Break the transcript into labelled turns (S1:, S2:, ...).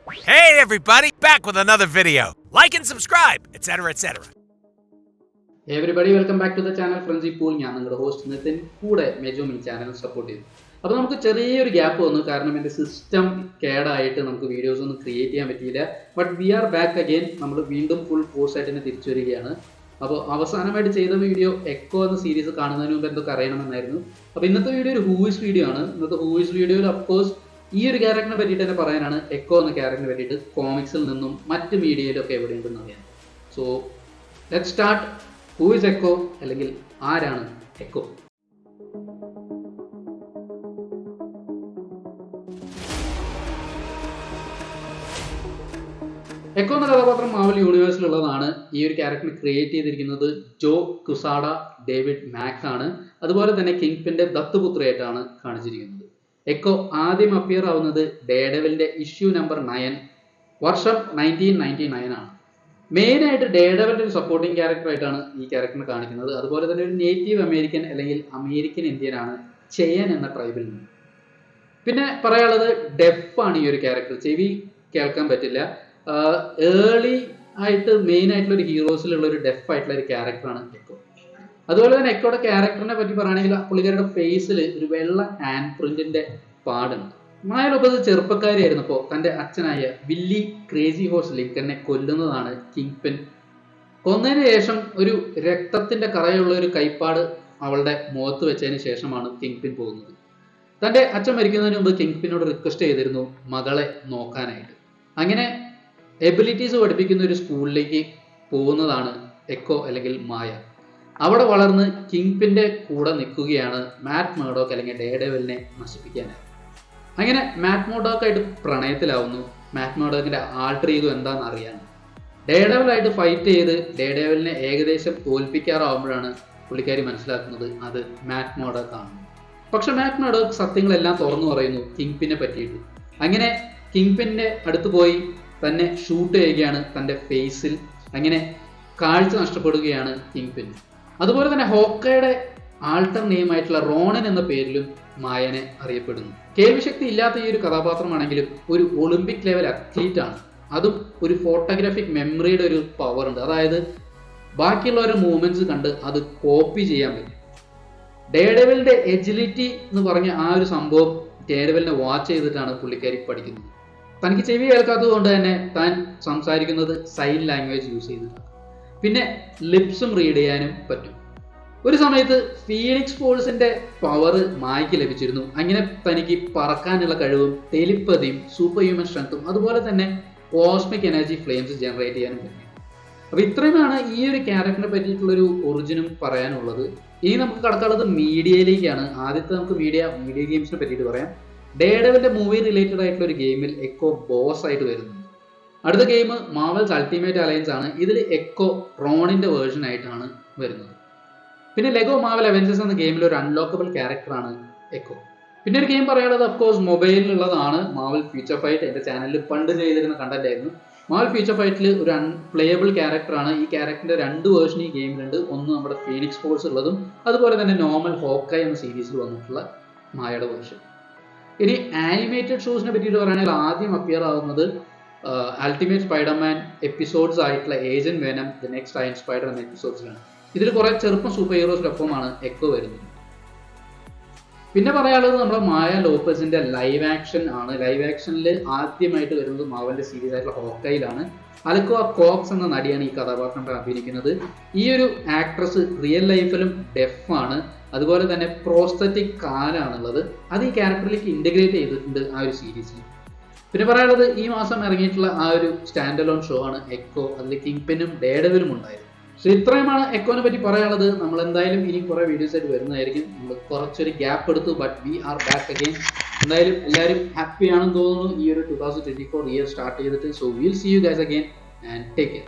S1: Hey everybody, back with another video. Like and subscribe, etc. etc.
S2: Everybody, welcome back to the channel Frenzy Pool. ഞാൻ നിങ്ങളുടെ host Nitin, കൂടെ മെജോമി channel support ചെയ്തു. അപ്പോൾ നമുക്ക് ചെറിയൊരു gap വന്നു, കാരണം എൻ്റെ സിസ്റ്റം കേടായിട്ട് നമുക്ക് വീഡിയോസ് ഒന്നും ക്രിയേറ്റ് ചെയ്യാൻ പറ്റിയില്ല. But we are back again. നമ്മൾ വീണ്ടും ഫുൾ ഫോഴ്സ് ആയിട്ട് തന്നെ തിരിച്ചു വരികയാണ്. അപ്പോൾ അവസാനമായിട്ട് ചെയ്ത വീഡിയോ എക്കോ എന്ന സീരീസ് കാണുന്നതിന് മുമ്പ് എന്തൊക്കെ അറിയണമെന്നായിരുന്നു. അപ്പോൾ ഇന്നത്തെ വീഡിയോ ഒരു ഹൂയിസ് വീഡിയോ ആണ്. ഇന്നത്തെ ഹൂയിസ് വീഡിയോയിൽ അഫ്കോഴ്സ് ഈ ഒരു ക്യാരക്ടറിനെ പറ്റിയിട്ട് തന്നെ പറയാനാണ്. എക്കോ എന്ന ക്യാരക്ടറിനെ പറ്റിയിട്ട് കോമിക്സിൽ നിന്നും മറ്റ് മീഡിയയിലൊക്കെ എവിടെയുണ്ടെന്ന് അറിയാം. So let's start. Who is Echo, അല്ലെങ്കിൽ ആരാണ് എക്കോ? എക്കോ എന്ന കഥാപാത്രം മാവൽ യൂണിവേഴ്സിലുള്ളതാണ്. ഈ ഒരു ക്യാരക്ടർ ക്രിയേറ്റ് ചെയ്തിരിക്കുന്നത് ജോ ക്യുസാഡ ഡേവിഡ് മാക് ആണ്. അതുപോലെ തന്നെ കിങ് പിന്റെ ദത്തുപുത്രയായിട്ടാണ് കാണിച്ചിരിക്കുന്നത്. എക്കോ ആദ്യം അപ്പിയർ ആവുന്നത് ഡേഡെവിലിന്റെ ഇഷ്യൂ നമ്പർ 9, വർഷം 1999 ആണ്. മെയിനായിട്ട് ഡേഡെവിലിന്റെ ഒരു സപ്പോർട്ടിംഗ് ക്യാരക്ടറായിട്ടാണ് ഈ ക്യാരക്ടറിനെ കാണിക്കുന്നത്. അതുപോലെ തന്നെ ഒരു നേറ്റീവ് അമേരിക്കൻ അല്ലെങ്കിൽ അമേരിക്കൻ ഇന്ത്യൻ ആണ്, ചെയൻ എന്ന ട്രൈബിൽ നിന്ന്. പിന്നെ പറയാനുള്ളത് ഡെഫാണ് ഈ ഒരു ക്യാരക്ടർ, ചെവി കേൾക്കാൻ പറ്റില്ല. ഏർലി ആയിട്ട് മെയിൻ ആയിട്ടുള്ള ഒരു ഹീറോസിലുള്ള ഒരു ഡെഫ് ആയിട്ടുള്ള ഒരു ക്യാരക്ടറാണ് എക്കോ. അതുപോലെ തന്നെ എക്കോയുടെ ക്യാരക്ടറിനെ പറ്റി പറയുകയാണെങ്കിൽ പുള്ളിക്കാരുടെ ഫേസിൽ ഒരു വെള്ള ഹാൻഡ് പ്രിന്റിന്റെ പാടുണ്ട്. മായലൊപ്പത് ചെറുപ്പക്കാരിയായിരുന്നപ്പോൾ തന്റെ അച്ഛനായ വില്ലി ക്രേസി ഹോഴ്സ് ലിങ്കനെ കൊല്ലുന്നതാണ് കിങ് പിൻ. കൊന്നതിന് ശേഷം ഒരു രക്തത്തിന്റെ കറയുള്ള ഒരു കൈപ്പാട് അവളുടെ മുഖത്ത് വെച്ചതിന് ശേഷമാണ് കിങ് പിൻ പോകുന്നത്. തന്റെ അച്ഛൻ മരിക്കുന്നതിന് മുമ്പ് കിങ് പിന്നോട് റിക്വസ്റ്റ് ചെയ്തിരുന്നു മകളെ നോക്കാനായിട്ട്. അങ്ങനെ എബിലിറ്റീസ് പഠിപ്പിക്കുന്ന ഒരു സ്കൂളിലേക്ക് പോകുന്നതാണ് എക്കോ അല്ലെങ്കിൽ മായ. അവിടെ വളർന്ന് കിങ് പിന്റെ കൂടെ നിൽക്കുകയാണ് മാറ്റ് മർഡോക്ക് അല്ലെങ്കിൽ ഡേഡെവിലിനെ നശിപ്പിക്കാനായി. അങ്ങനെ മാറ്റ് മർഡോക്കായിട്ട് പ്രണയത്തിലാവുന്നു. മാറ്റ് മർഡോക്കിന്റെ ആൾട്ടർ ഈഗോ എന്താണെന്ന് അറിയാൻ ഡേഡെവിലായിട്ട് ഫൈറ്റ് ചെയ്ത് ഡേഡെവിലിനെ ഏകദേശം തോൽപ്പിക്കാറാവുമ്പോഴാണ് പുള്ളിക്കാരി മനസ്സിലാക്കുന്നത് അത് മാറ്റ് മർഡോക്ക് ആണ്. പക്ഷെ മാറ്റ് മർഡോക്ക് സത്യങ്ങളെല്ലാം തുറന്നു പറയുന്നു കിങ് പിന്നെ പറ്റിയിട്ട്. അങ്ങനെ കിങ് പിന്റെ അടുത്ത് പോയി തന്നെ ഷൂട്ട് ചെയ്യുകയാണ് തന്റെ ഫേസിൽ. അങ്ങനെ കാഴ്ച നഷ്ടപ്പെടുകയാണ് കിങ് പിൻ. അതുപോലെ തന്നെ ഹോക്കയുടെ ആൾട്ടർ നെയിം ആയിട്ടുള്ള റോണൻ എന്ന പേരിലും മായനെ അറിയപ്പെടുന്നു. കേൾവിശക്തി ഇല്ലാത്ത ഈ ഒരു കഥാപാത്രമാണെങ്കിലും ഒരു ഒളിമ്പിക് ലെവൽ അത്ലീറ്റ് ആണ്. അതും ഒരു ഫോട്ടോഗ്രാഫിക് മെമ്മറിയുടെ ഒരു പവർ ഉണ്ട്. അതായത് ബാക്കിയുള്ളവരുടെ മൂവ്മെന്റ്സ് കണ്ട് അത് കോപ്പി ചെയ്യാൻ പറ്റും. ഡേഡെവിലിന്റെ എജിലിറ്റി എന്ന് പറഞ്ഞ ആ ഒരു സംഭവം ഡേഡെവിലിനെ വാച്ച് ചെയ്തിട്ടാണ് പുള്ളിക്കാരി പഠിക്കുന്നത്. തനിക്ക് ചെവി കേൾക്കാത്തത് കൊണ്ട് തന്നെ താൻ സംസാരിക്കുന്നത് സൈൻ ലാംഗ്വേജ് യൂസ് ചെയ്തിട്ടാണ്. പിന്നെ ലിപ്സും റീഡ് ചെയ്യാനും പറ്റും. ഒരു സമയത്ത് ഫീനിക്സ് ഫോഴ്സിന്റെ പവർ മായ്ക്ക് ലഭിച്ചിരുന്നു. അങ്ങനെ തനിക്ക് പറക്കാനുള്ള കഴിവും ടെലിപ്പതിയും സൂപ്പർ ഹ്യൂമൻ സ്ട്രെങ്ത്തും അതുപോലെ തന്നെ കോസ്മിക് എനർജി ഫ്ലെയിംസ് ജനറേറ്റ് ചെയ്യാനും പറ്റും. അപ്പൊ ഇത്രയുമാണ് ഈ ഒരു ക്യാരക്ടറിനെ പറ്റിയിട്ടുള്ളൊരു ഒറിജിനും പറയാനുള്ളത്. ഇനി നമുക്ക് കടക്കാനുള്ളത് മീഡിയയിലേക്കാണ്. ആദ്യത്തെ നമുക്ക് മീഡിയ ഗെയിംസിനെ പറ്റിയിട്ട് പറയാം. ഡേഡെവിലിന്റെ മൂവി റിലേറ്റഡ് ആയിട്ടുള്ള ഒരു ഗെയിമിൽ എക്കോ ബോസ് ആയിട്ട് വരുന്നുണ്ട്. അടുത്ത ഗെയിം മാർവൽസ് അൾട്ടിമേറ്റ് അലയൻസ് ആണ്. ഇതിൽ എക്കോ റോണിന്റെ വേർഷൻ ആയിട്ടാണ് വരുന്നത്. പിന്നെ ലെഗോ മാർവൽ അവഞ്ചേഴ്സ് എന്ന ഗെയിമിൽ ഒരു അൺലോക്കബിൾ ക്യാരക്ടറാണ് എക്കോ. പിന്നെ ഒരു ഗെയിം പറയാനുള്ളത് അഫ്കോഴ്സ് മൊബൈലിലുള്ളതാണ് മാർവൽ ഫ്യൂച്ചർ ഫൈറ്റ്. എൻ്റെ ചാനലിൽ പണ്ട് ചെയ്തിരുന്ന കണ്ടന്റ് ആയിരുന്നു. മാർവൽ ഫ്യൂച്ചർ ഫൈറ്റിൽ ഒരു അൺപ്ലേയബിൾ ക്യാരക്ടറാണ്. ഈ ക്യാരക്ടറിന്റെ 2 വേർഷൻ ഈ ഗെയിമിലുണ്ട്. ഒന്ന് നമ്മുടെ ഫീനിക്സ് ഫോഴ്സ് ഉള്ളതും അതുപോലെ തന്നെ നോർമൽ ഹോക്കായ് എന്ന സീരീസിൽ വന്നിട്ടുള്ള മായയുടെ വേർഷൻ. ഇനി ആനിമേറ്റഡ് ഷോസിനെ പറ്റിയിട്ട് പറയുകയാണെങ്കിൽ ആദ്യം അപ്പിയർ ആവുന്നത് അൾട്ടിമേറ്റ് സ്പൈഡർമാൻ എപ്പിസോഡ്സ് ആയിട്ടുള്ള agent venom, the next iron spider എന്ന എപ്പിസോഡ്സിലാണ്. ഇതിൽ കുറെ ചെറുപ്പം സൂപ്പർ ഹീറോസിനൊപ്പമാണ് എക്കോ വരുന്നത്. പിന്നെ പറയാനുള്ളത് നമ്മുടെ മായ ലോപ്പസിന്റെ ലൈവ് ആക്ഷൻ ആണ്. ലൈവ് ആക്ഷനിൽ ആദ്യമായിട്ട് വരുന്നത് മാർവലിന്റെ സീരീസ് ആയിട്ടുള്ള ഹോക്കയിലാണ്. അലക്കോ കോക്സ് എന്ന നടിയാണ് ഈ കഥാപാത്രം അഭിനയിക്കുന്നത്. ഈ ഒരു ആക്ട്രസ് റിയൽ ലൈഫിലും ഡെഫ് ആണ്. അതുപോലെ തന്നെ പ്രോസ്തറ്റിക് കാലാണുള്ളത്. അത് ഈ ക്യാരക്ടറിലേക്ക് ഇന്റഗ്രേറ്റ് ചെയ്തിട്ടുണ്ട് ആ ഒരു സീരീസിൽ. പിന്നെ പറയാനുള്ളത് ഈ മാസം ഇറങ്ങിയിട്ടുള്ള ആ ഒരു സ്റ്റാൻഡ് അലോൺ ഷോ ആണ് എക്കോ. അതിൽ കിങ് പിന്നും ഡേഡെവിലും ഉണ്ടായിരുന്നു. സോ ഇത്രയുമാണ് എക്കോനെ പറ്റി പറയാനുള്ളത്. നമ്മൾ എന്തായാലും ഇനി കുറെ വീഡിയോസ് ആയിട്ട് വരുന്നതായിരിക്കും. നമ്മൾ കുറച്ചൊരു ഗ്യാപ്പ് എടുത്തു, but we are back again. എന്തായാലും എല്ലാവരും ഹാപ്പി ആണെന്ന് തോന്നുന്നു ഈ ഒരു 2024 ഇയർ സ്റ്റാർട്ട് ചെയ്തിട്ട്. So will see you guys again and take care.